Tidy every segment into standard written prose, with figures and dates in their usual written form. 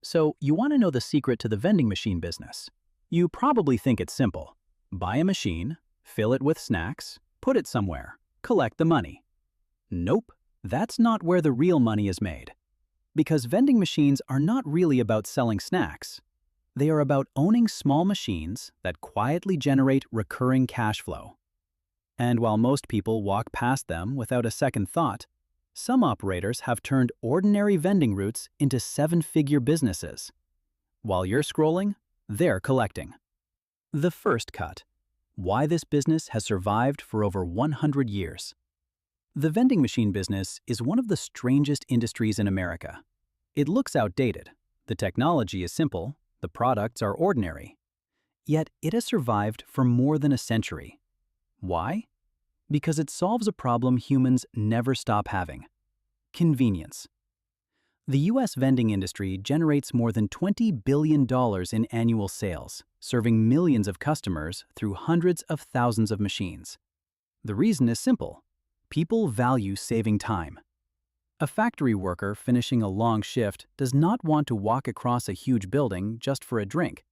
So, you want to know the secret to the vending machine business. You probably think it's simple. Buy a machine, fill it with snacks, put it somewhere, collect the money. Nope, that's not where the real money is made. Because vending machines are not really about selling snacks. They are about owning small machines that quietly generate recurring cash flow. And while most people walk past them without a second thought, some operators have turned ordinary vending routes into seven-figure businesses. While you're scrolling, they're collecting. The first cut. Why this business has survived for over 100 years. The vending machine business is one of the strangest industries in America. It looks outdated. The technology is simple. The products are ordinary. Yet it has survived for more than a century. Why? Because it solves a problem humans never stop having: convenience. The U.S. vending industry generates more than $20 billion in annual sales, serving millions of customers through hundreds of thousands of machines. The reason is simple. People value saving time. A factory worker finishing a long shift does not want to walk across a huge building just for a drink.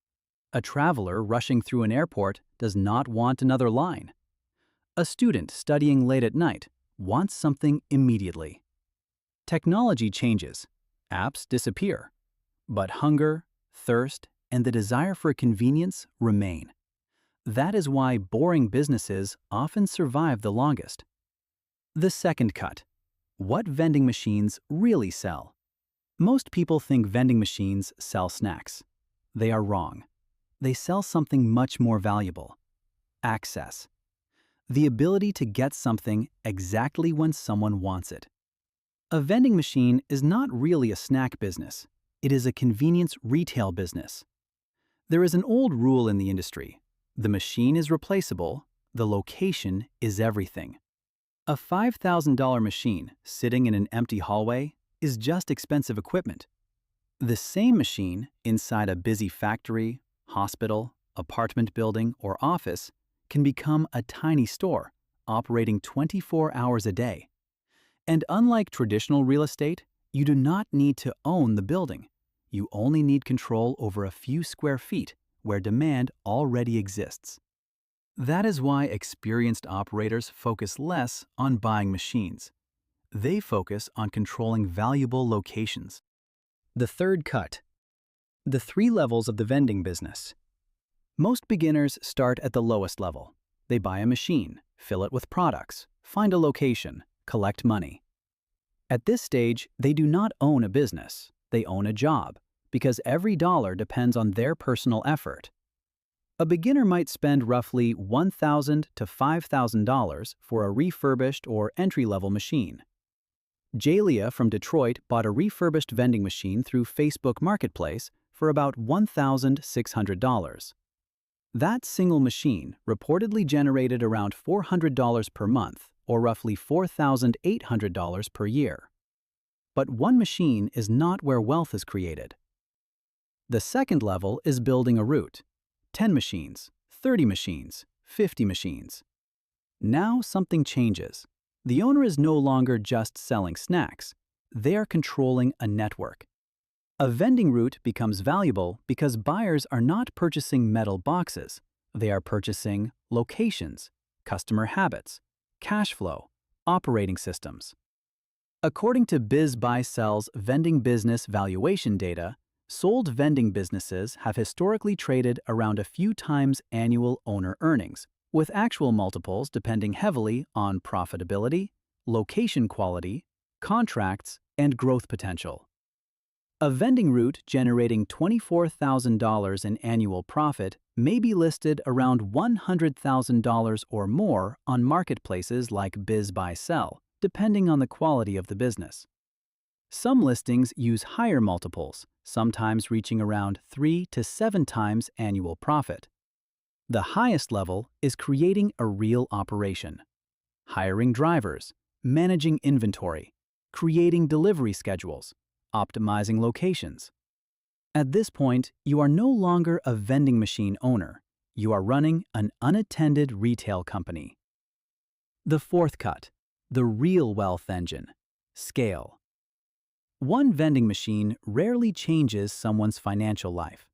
A traveler rushing through an airport does not want another line. A student studying late at night wants something immediately. Technology changes, apps disappear, but hunger, thirst, and the desire for convenience remain. That is why boring businesses often survive the longest. The second cut. What vending machines really sell? Most people think vending machines sell snacks. They are wrong. They sell something much more valuable: access. The ability to get something exactly when someone wants it. A vending machine is not really a snack business. It is a convenience retail business. There is an old rule in the industry. The machine is replaceable. The location is everything. A $5,000 machine sitting in an empty hallway is just expensive equipment. The same machine inside a busy factory, hospital, apartment building, or office can become a tiny store operating 24 hours a day. And unlike traditional real estate, you do not need to own the building. You only need control over a few square feet where demand already exists. That is why experienced operators focus less on buying machines. They focus on controlling valuable locations. The third cut. The 3 levels of the vending business. Most beginners start at the lowest level. They buy a machine, fill it with products, find a location, collect money. At this stage, they do not own a business. They own a job, because every dollar depends on their personal effort. A beginner might spend roughly $1,000 to $5,000 for a refurbished or entry-level machine. Jalia from Detroit bought a refurbished vending machine through Facebook Marketplace for about $1,600. That single machine reportedly generated around $400 per month, or roughly $4,800 per year. But one machine is not where wealth is created. The second level is building a route. 10 machines, 30 machines, 50 machines. Now something changes. The owner is no longer just selling snacks. They are controlling a network. A vending route becomes valuable because buyers are not purchasing metal boxes. They are purchasing locations, customer habits, cash flow, operating systems. According to BizBuySell's vending business valuation data, sold vending businesses have historically traded around a few times annual owner earnings, with actual multiples depending heavily on profitability, location quality, contracts, and growth potential. A vending route generating $24,000 in annual profit may be listed around $100,000 or more on marketplaces like BizBuySell, depending on the quality of the business. Some listings use higher multiples, sometimes reaching around 3 to 7 times annual profit. The highest level is creating a real operation: hiring drivers, managing inventory, creating delivery schedules, optimizing locations. At this point, you are no longer a vending machine owner. You are running an unattended retail company. The fourth cut, the real wealth engine: scale. One vending machine rarely changes someone's financial life.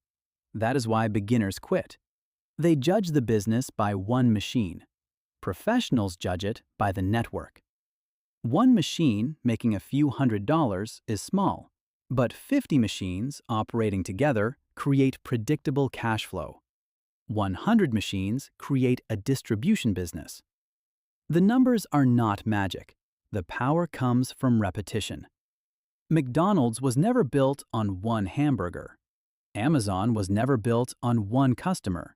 That is why beginners quit. They judge the business by one machine. Professionals judge it by the network. One machine making a few $100s is small, but 50 machines operating together create predictable cash flow. 100 machines create a distribution business. The numbers are not magic. The power comes from repetition. McDonald's was never built on one hamburger. Amazon was never built on one customer.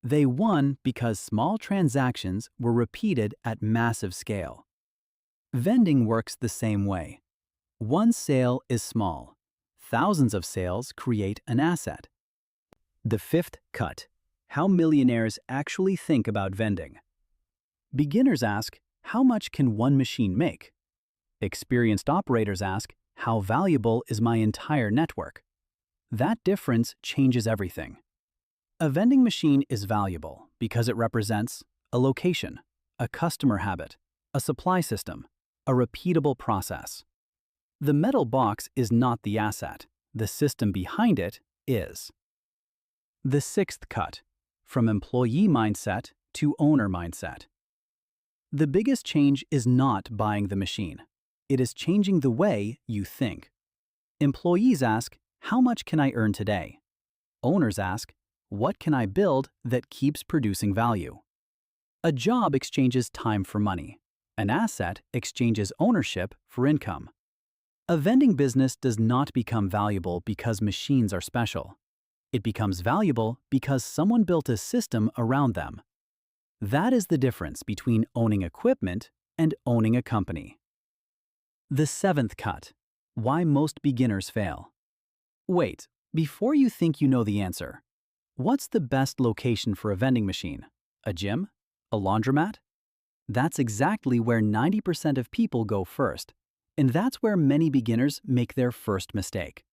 They won because small transactions were repeated at massive scale. Vending works the same way. One sale is small. Thousands of sales create an asset. The fifth cut: how millionaires actually think about vending. Beginners ask, how much can one machine make? Experienced operators ask, how valuable is my entire network? That difference changes everything. A vending machine is valuable because it represents a location, a customer habit, a supply system, a repeatable process. The metal box is not the asset. The system behind it is. The sixth cut: from employee mindset to owner mindset. The biggest change is not buying the machine. It is changing the way you think. Employees ask, how much can I earn today? Owners ask, what can I build that keeps producing value? A job exchanges time for money. An asset exchanges ownership for income. A vending business does not become valuable because machines are special. It becomes valuable because someone built a system around them. That is the difference between owning equipment and owning a company. The seventh cut: why most beginners fail. Wait, before you think you know the answer, what's the best location for a vending machine? A gym? A laundromat? That's exactly where 90% of people go first, and that's where many beginners make their first mistake.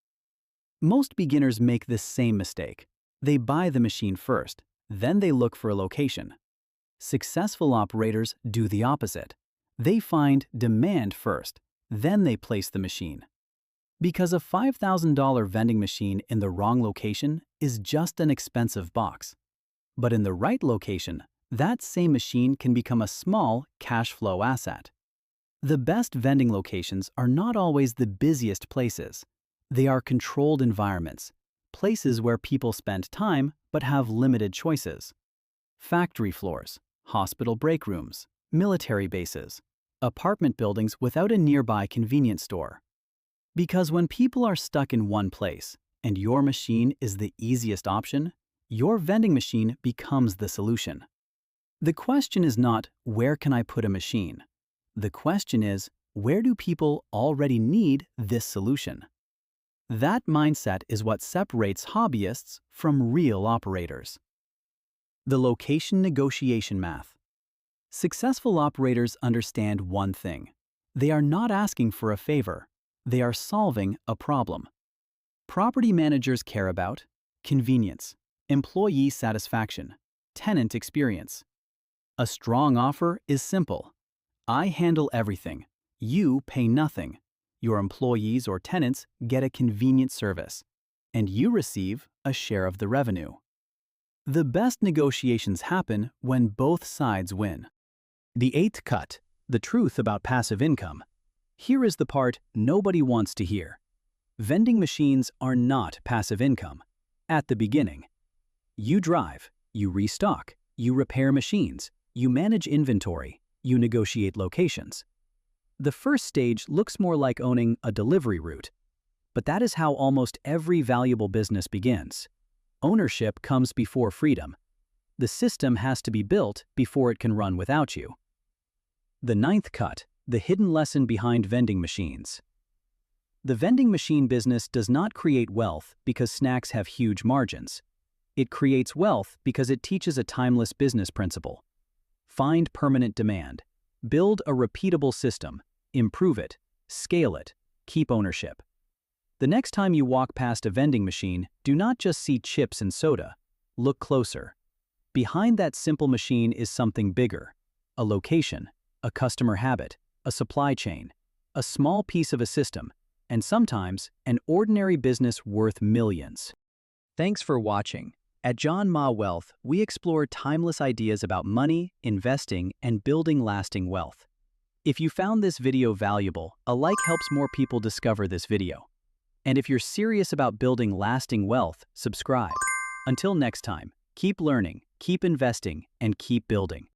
Most beginners make this same mistake. They buy the machine first, then they look for a location. Successful operators do the opposite. They find demand first, then they place the machine. Because a $5,000 vending machine in the wrong location is just an expensive box. But in the right location, that same machine can become a small cash flow asset. The best vending locations are not always the busiest places. They are controlled environments, places where people spend time but have limited choices. Factory floors, hospital break rooms, military bases, apartment buildings without a nearby convenience store. Because when people are stuck in one place and your machine is the easiest option, your vending machine becomes the solution. The question is not, where can I put a machine? The question is, where do people already need this solution? That mindset is what separates hobbyists from real operators. The location negotiation math. Successful operators understand one thing. They are not asking for a favor. They are solving a problem. Property managers care about convenience, employee satisfaction, tenant experience. A strong offer is simple. I handle everything. You pay nothing. Your employees or tenants get a convenient service, and you receive a share of the revenue. The best negotiations happen when both sides win. The eighth cut: the truth about passive income. Here is the part nobody wants to hear. Vending machines are not passive income. At the beginning, you drive, you restock, you repair machines, you manage inventory, you negotiate locations. The first stage looks more like owning a delivery route, but that is how almost every valuable business begins. Ownership comes before freedom. The system has to be built before it can run without you. The ninth cut: the hidden lesson behind vending machines. The vending machine business does not create wealth because snacks have huge margins. It creates wealth because it teaches a timeless business principle. Find permanent demand. Build a repeatable system. Improve it. Scale it. Keep ownership. The next time you walk past a vending machine, do not just see chips and soda. Look closer. Behind that simple machine is something bigger. A location, a customer habit, a supply chain, a small piece of a system, and sometimes an ordinary business worth millions. Thanks for watching. At John Ma Wealth, we explore timeless ideas about money, investing, and building lasting wealth. If you found this video valuable, a like helps more people discover this video. And if you're serious about building lasting wealth, subscribe. Until next time, keep learning, keep investing, and keep building.